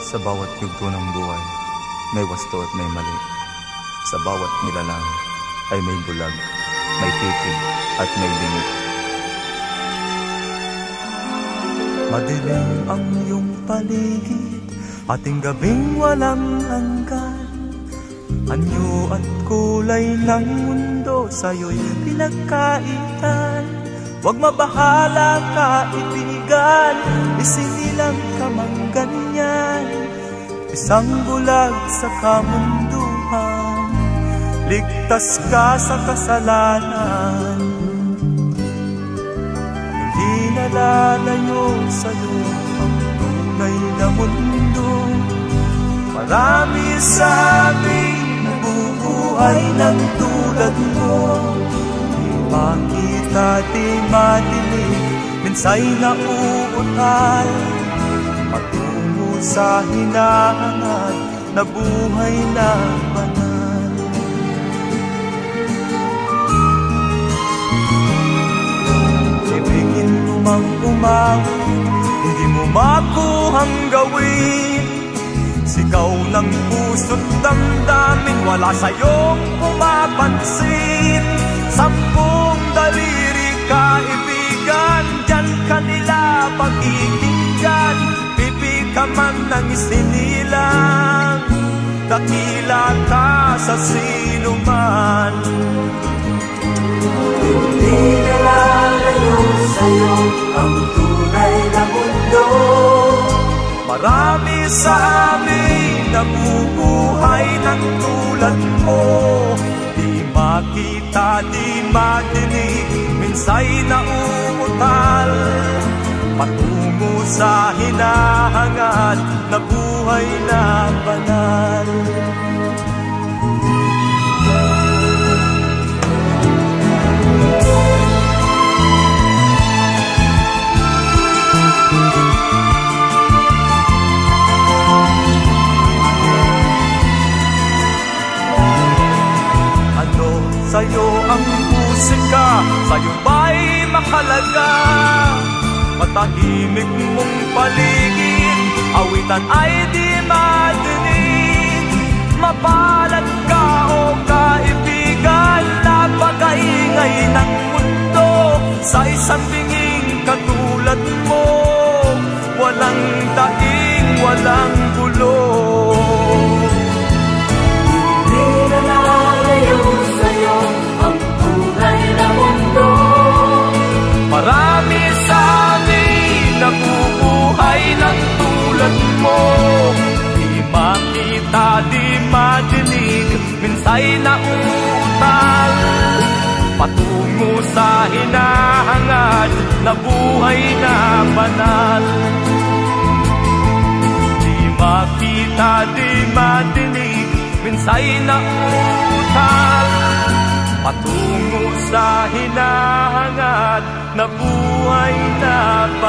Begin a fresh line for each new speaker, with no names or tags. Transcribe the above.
Sa bawat yugto ng buhay, may wasto at may mali. Sa bawat nilalang ay may bulag, may titig at may limit. Madilim ang iyong paligid, ating gabing walang hanggan. Anyo at kulay ng mundo sa'yo'y pinagkaitan. Huwag mabahala kaibigan, isinilang ka mang ganyan. Isang bulag sa kamunduhan, ligtas ka sa kasalanan. Hindi nalalayo sa'yo ang tunay na mundo. Marami sa amin nabubuhay ng tulad mo. Di makita, di madinig, minsay nauutal. Patungo sa hinahangat na buhay na banal. Ibigin mo mang umawit, hindi mo makuhang gawin. Sigaw ng puso't damdamin, wala sa'yong pumapansin. 10 daliri kaibigan, diyan kanila pag-ikinggan. Bibig ka man ng isinilang, dakila ka sa sinuman. Hindi nalalayo sa'yo ang tunay na mundo. Marami sa amin nabubuhay ng tulad mo. Di makita, di madinig, minsay nauutal. Patungo sa hinahangad na buhay na banal. Sa'yo ang musika, sa'yo ba'y makalaga? Matahimik mong paligid, awitan ay di madinig. Mapalad ka o kaibigan, napakaingay ng mundo. Sa isang binging katulad mo, walang daing, walang gulo.
Di na nalayo sa'yo ang tunay na mundo.
Marami sa amin nabubuhay ng tulad mo. Di makita, di madinig, minsay nauutal. Patungo sa hinahangad na buhay na banal. Di makita, di madinig, minsay nauutal. Patungo sa hinahangad na buhay na banal.